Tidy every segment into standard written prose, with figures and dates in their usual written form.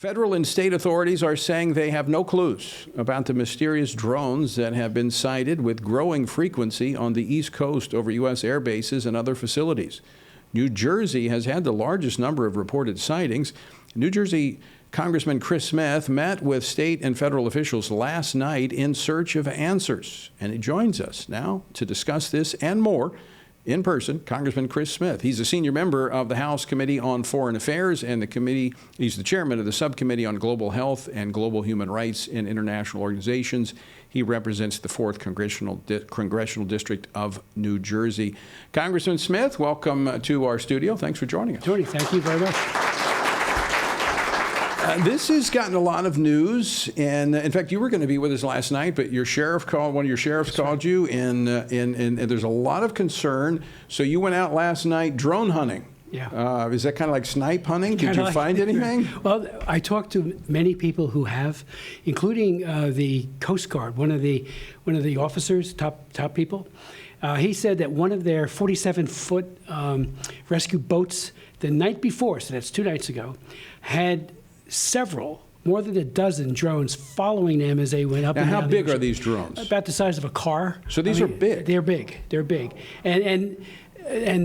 Federal and state authorities are saying they have no clues about the mysterious drones that have been sighted with growing frequency on the East Coast over U.S. air bases and other facilities. New Jersey has had the largest number of reported sightings. New Jersey Congressman Chris Smith met with state and federal officials last night in search of answers. And he joins us now to discuss this and more. In person, Congressman Chris Smith. He's a senior member of the House Committee on Foreign Affairs and he's the chairman of the Subcommittee on Global Health and Global Human Rights in International Organizations. He represents the 4th Congressional District of New Jersey. Congressman Smith, welcome to our studio. Thanks for joining us. Tony, thank you very much. This has gotten a lot of news, and in fact, you were going to be with us last night, but your sheriff called. One of your sheriffs called you, and there's a lot of concern. So you went out last night drone hunting. Yeah. Is that kind of like snipe hunting? Did you find anything? Well, I talked to many people who have, including the Coast Guard, one of the officers, top people. He said that one of their 47-foot rescue boats the night before, so that's 2 nights ago, had more than a dozen drones following them as they went up and down. How big are these drones? About the size of a car. So these are big. They're big. They're big. And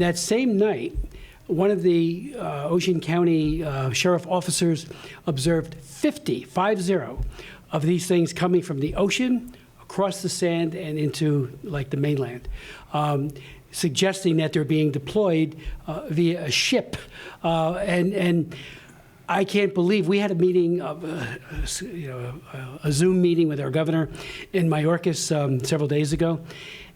that same night, one of the Ocean County sheriff officers observed 50 of these things coming from the ocean across the sand and into like the mainland, suggesting that they're being deployed via a ship. And I can't believe we had a meeting, a Zoom meeting with our governor in Mayorkas several days ago,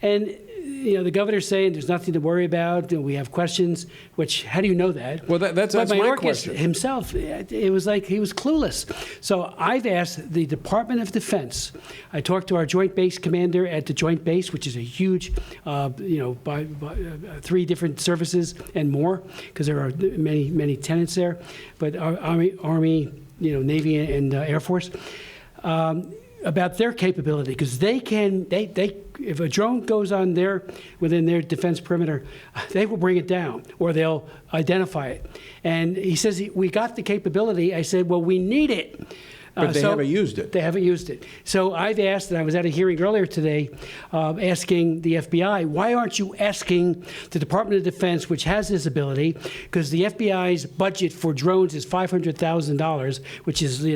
and the governor's saying there's nothing to worry about. We have questions. Which, how do you know that? Well, that's my question. Himself, it was like he was clueless. So I've asked the Department of Defense. I talked to our Joint Base commander at the Joint Base, which is a huge, by 3 different services and more, because there are many tenants there. But our Army, Navy, and Air Force. About their capability, because they if a drone goes on within their defense perimeter, they will bring it down or they'll identify it. And he says, we got the capability. I said, well, we need it. But they haven't used it. They haven't used it. So I've asked, and I was at a hearing earlier today, asking the FBI, why aren't you asking the Department of Defense, which has this ability, because the FBI's budget for drones is $500,000, which is,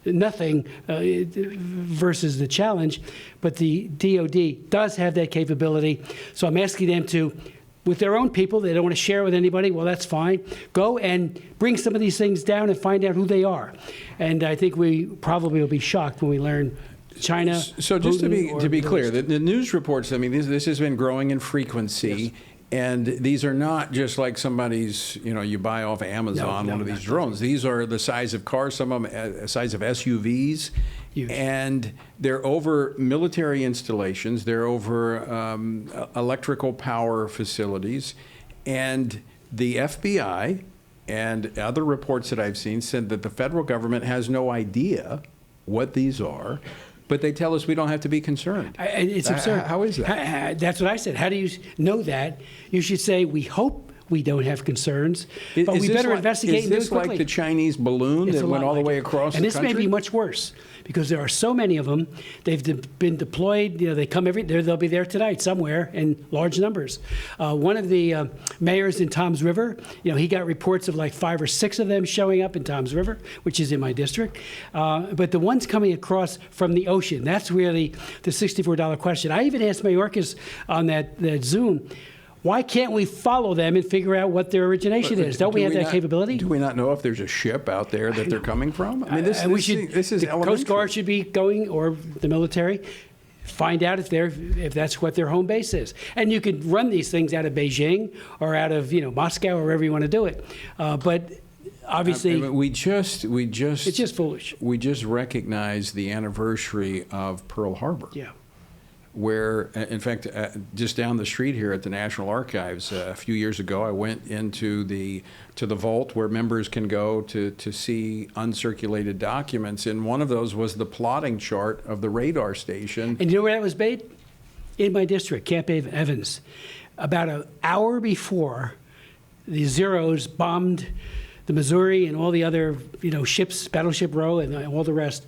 nothing versus the challenge, but the DOD does have that capability. So I'm asking them to, with their own people, they don't want to share with anybody, well, that's fine. Go and bring some of these things down and find out who they are. And I think we probably will be shocked when we learn China. So just to be clear, the news reports, this has been growing in frequency. Yes. And these are not just like somebody's, you buy off Amazon one of these drones. These are the size of cars, some of them the size of SUVs. Huge. And they're over military installations. They're over electrical power facilities. And the FBI and other reports that I've seen said that the federal government has no idea what these are. But they tell us we don't have to be concerned. It's absurd. How is that? That's what I said. How do you know that? You should say, we hope we don't have concerns, but we better investigate and do it quickly. Is this like the Chinese balloon that went all the way across the country? And this may be much worse, because there are so many of them. They've been deployed. They come they'll be there tonight somewhere in large numbers. One of the mayors in Toms River, he got reports of like 5 or 6 of them showing up in Toms River, which is in my district. But the ones coming across from the ocean, that's really the $64 question. I even asked Mayorkas on that Zoom, why can't we follow them and figure out what their origination is? Don't we have that capability? Do we not know if there's a ship out there that they're coming from? This is the Coast Guard should be going, or the military, find out if that's what their home base is. And you could run these things out of Beijing or out of Moscow or wherever you want to do it. But obviously, it's just foolish. We just recognized the anniversary of Pearl Harbor. Yeah. Where, in fact, just down the street here at the National Archives, a few years ago, I went into the vault where members can go to see uncirculated documents, and one of those was the plotting chart of the radar station. And you know where that was made? In my district, Camp Evans. About an hour before the Zeros bombed the Missouri and all the other, ships, Battleship Row and all the rest,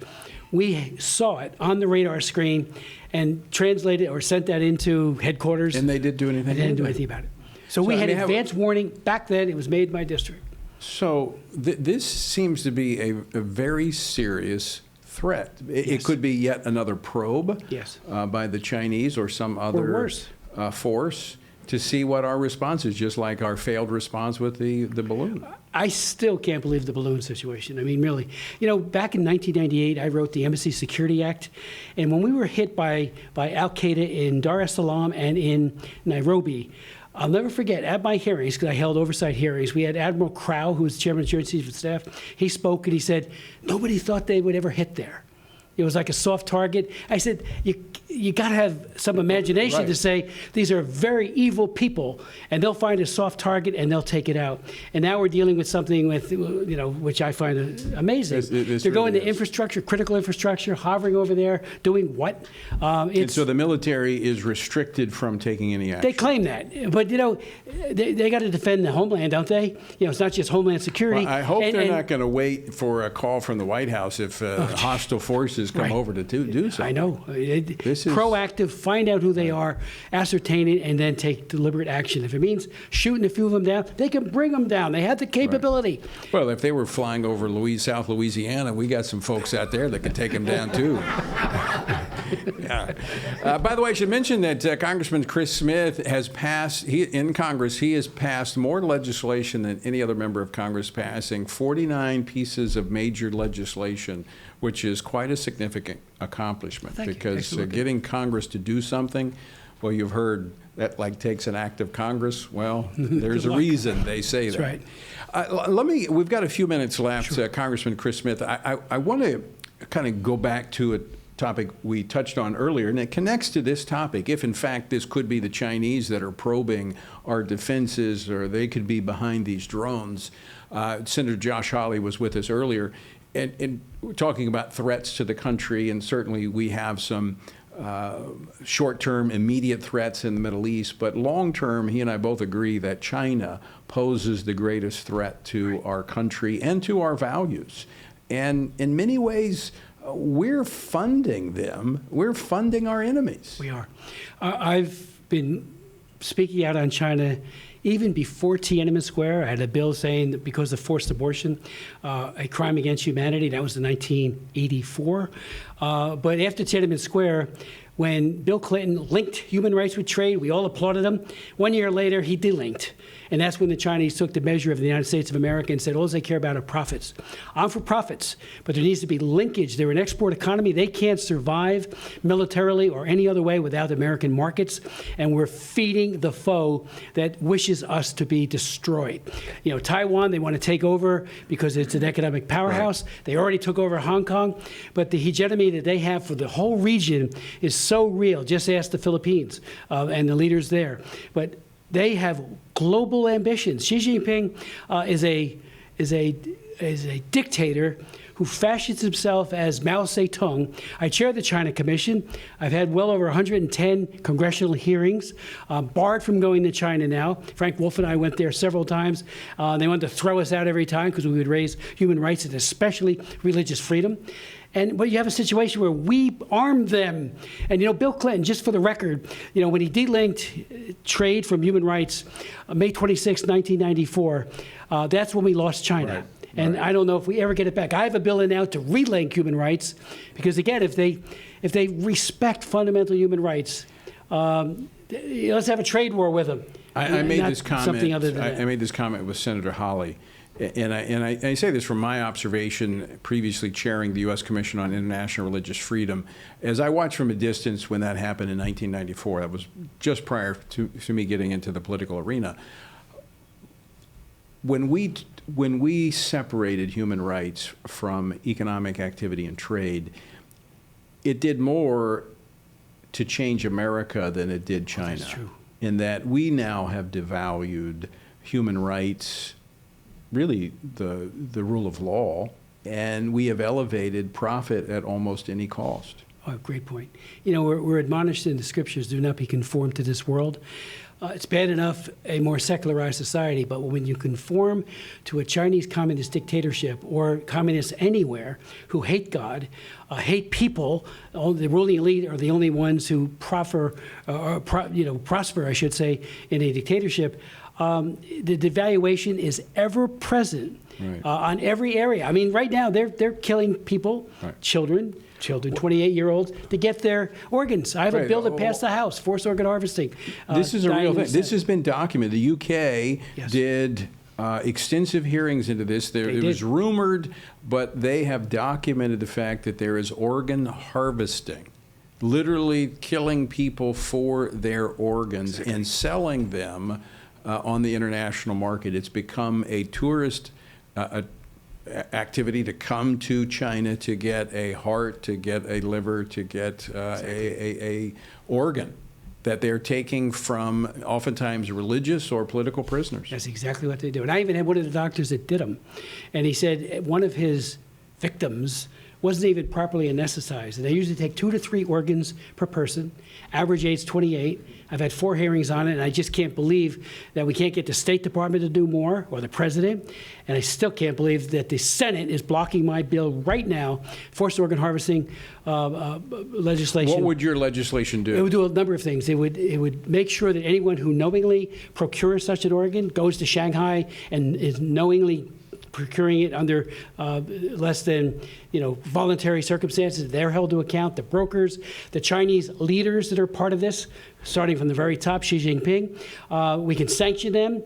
we saw it on the radar screen and translated or sent that into headquarters. And they didn't do anything? They didn't do anything about it. So we had advance warning. Back then, it was made by district. So this seems to be a very serious threat. It could be yet another probe by the Chinese or some other force to see what our response is, just like our failed response with the balloon. I still can't believe the balloon situation. I mean, really. Back in 1998, I wrote the Embassy Security Act. And when we were hit by Al-Qaeda in Dar es Salaam and in Nairobi, I'll never forget, at my hearings, because I held oversight hearings, we had Admiral Crow, who was chairman of the Joint Chiefs of Staff. He spoke and he said, nobody thought they would ever hit there. It was like a soft target. I said, you got to have some imagination to say these are very evil people, and they'll find a soft target and they'll take it out. And now we're dealing with something with, which I find amazing. They're going to infrastructure, critical infrastructure, hovering over there, doing what? And so the military is restricted from taking any action. They claim that, but they got to defend the homeland, don't they? It's not just homeland security. Well, I hope they're not going to wait for a call from the White House if hostile forces come over to do something. I know. This is proactive, find out who they are, ascertain it, and then take deliberate action. If it means shooting a few of them down, they can bring them down. They have the capability. Right. Well, if they were flying over South Louisiana, we got some folks out there that can take them down too. By the way, I should mention that Congressman Chris Smith has passed, in Congress, he has passed more legislation than any other member of Congress, passing 49 pieces of major legislation, which is quite a significant accomplishment. Because getting Congress to do something, well, you've heard that takes an act of Congress. Well, there's a reason they say that. That's right. We've got a few minutes left, Congressman Chris Smith. I want to kind of go back to a topic we touched on earlier, and it connects to this topic. If in fact this could be the Chinese that are probing our defenses, or they could be behind these drones. Senator Josh Hawley was with us earlier, and we're talking about threats to the country, and certainly we have some short-term immediate threats in the Middle East, but long-term, he and I both agree that China poses the greatest threat to our country and to our values. And in many ways, we're funding them. We're funding our enemies. We are. I've been speaking out on China even before Tiananmen Square. I had a bill saying that because of forced abortion, a crime against humanity. That was in 1984. But after Tiananmen Square, when Bill Clinton linked human rights with trade, we all applauded him. 1 year later, he delinked. And that's when the Chinese took the measure of the United States of America and said, all they care about are profits. I'm for profits, but there needs to be linkage. They're an export economy. They can't survive militarily or any other way without American markets. And we're feeding the foe that wishes us to be destroyed. Taiwan, they want to take over because it's an economic powerhouse. Right. They already took over Hong Kong. But the hegemony that they have for the whole region is so real. Just ask the Philippines and the leaders there. But they have global ambitions. Xi Jinping is a dictator who fashions himself as Mao Zedong. I chair the China Commission. I've had well over 110 congressional hearings, barred from going to China now. Frank Wolf and I went there several times. They wanted to throw us out every time because we would raise human rights and especially religious freedom. But you have a situation where we armed them. And, Bill Clinton, just for the record, when he delinked trade from human rights, May 26, 1994, that's when we lost China. Right. And I don't know if we ever get it back. I have a bill in now to relink human rights, because again, if they respect fundamental human rights, let's have a trade war with them. I made this comment. I made this comment with Senator Hawley, and I say this from my observation, previously chairing the U.S. Commission on International Religious Freedom. As I watched from a distance when that happened in 1994, that was just prior to me getting into the political arena. When we separated human rights from economic activity and trade, it did more to change America than it did China. That's true. In that we now have devalued human rights, really the rule of law, and we have elevated profit at almost any cost. Oh, great point. We're admonished in the scriptures, do not be conformed to this world. it's bad enough a more secularized society, but when you conform to a Chinese communist dictatorship or communists anywhere who hate God, hate people, the ruling elite are the only ones who prosper, I should say, in a dictatorship. The devaluation is ever present on every area. I mean, right now they're killing people, children, 28-year-olds, to get their organs. I have a bill that passed the House, forced organ harvesting. This is a real thing. This has been documented. The UK did extensive hearings into this. It was rumored, but they have documented the fact that there is organ harvesting, literally killing people for their organs and selling them on the international market. It's become a tourist activity to come to China to get a heart, to get a liver, to get a organ that they're taking from oftentimes religious or political prisoners. That's exactly what they do. And I even had one of the doctors that did them, and he said one of his victims wasn't even properly anesthetized. And they usually take 2 to 3 organs per person. Average age 28. I've had 4 hearings on it, and I just can't believe that we can't get the State Department to do more, or the President. And I still can't believe that the Senate is blocking my bill right now, forced organ harvesting legislation. What would your legislation do? It would do a number of things. It would make sure that anyone who knowingly procures such an organ, goes to Shanghai and is knowingly procuring it under less than voluntary circumstances, they're held to account. The brokers, the Chinese leaders that are part of this, starting from the very top, Xi Jinping, we can sanction them,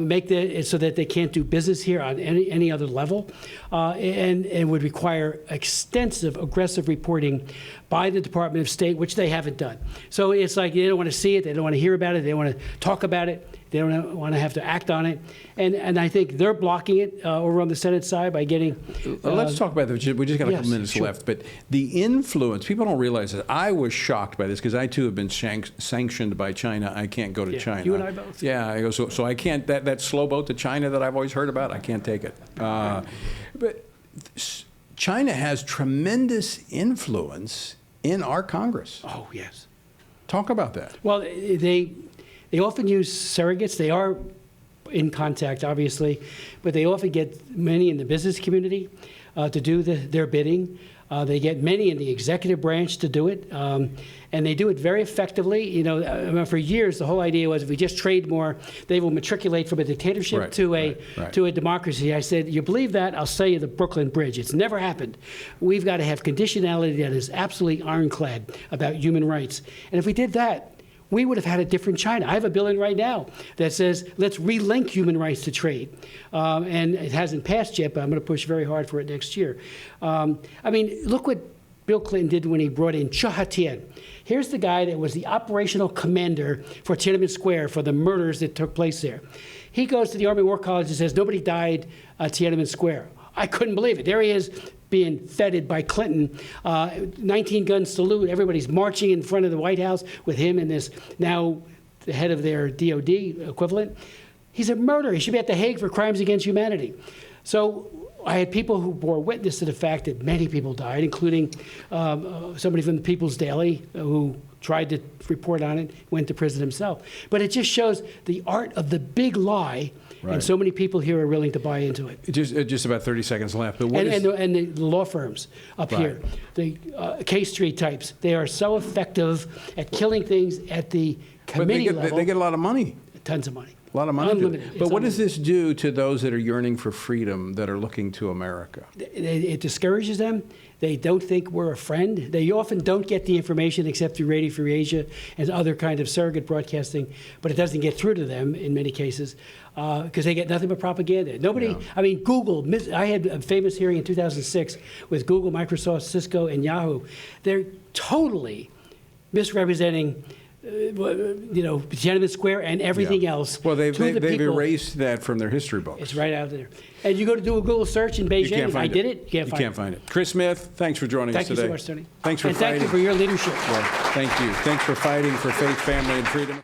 make it so that they can't do business here on any other level, and would require extensive, aggressive reporting by the Department of State, which they haven't done. So it's like they don't want to see it, they don't want to hear about it, they don't want to talk about it, they don't want to have to act on it. And I think they're blocking it over on the Senate side by getting... Let's talk about that. We just got a couple minutes left. But the influence, people don't realize that. I was shocked by this because I, too, have been sanctioned by China. I can't go to China. You and I both. Yeah. I go, so I can't, that slow boat to China that I've always heard about, I can't take it. But China has tremendous influence in our Congress. Oh, yes. Talk about that. Well, they often use surrogates. They are in contact, obviously, but they often get many in the business community to do their bidding. They get many in the executive branch to do it, and they do it very effectively. For years, the whole idea was if we just trade more, they will matriculate from a dictatorship to a democracy. I said, you believe that? I'll sell you the Brooklyn Bridge. It's never happened. We've got to have conditionality that is absolutely ironclad about human rights. And if we did that, we would have had a different China. I have a bill in right now that says, let's relink human rights to trade. And it hasn't passed yet, but I'm going to push very hard for it next year. Look what Bill Clinton did when he brought in Che Haitian. Here's the guy that was the operational commander for Tiananmen Square for the murders that took place there. He goes to the Army War College and says, nobody died at Tiananmen Square. I couldn't believe it. There he is, being feted by Clinton, 19-gun salute. Everybody's marching in front of the White House with him and this now the head of their DOD equivalent. He's a murderer. He should be at The Hague for crimes against humanity. So I had people who bore witness to the fact that many people died, including somebody from the People's Daily who tried to report on it, went to prison himself. But it just shows the art of the big lie. Right. And so many people here are willing to buy into it. Just about 30 seconds left. But and the law firms up here, the K Street types, they are so effective at killing things at the committee level. They get a lot of money. Tons of money. A lot of money. Unlimited. But what does this do to those that are yearning for freedom, that are looking to America? It discourages them. They don't think we're a friend. They often don't get the information except through Radio Free Asia and other kind of surrogate broadcasting, but it doesn't get through to them in many cases because they get nothing but propaganda. Nobody, Google, I had a famous hearing in 2006 with Google, Microsoft, Cisco, and Yahoo. They're totally misrepresenting Tiananmen Square and everything else. Well, they've erased that from their history books. It's right out there. And you go to do a Google search in Beijing. I did it. You can't find it. Chris Smith, thanks for joining us today. Thank you so much, Tony. Thanks for fighting. Thank you for your leadership. Well, thank you. Thanks for fighting for faith, family, and freedom.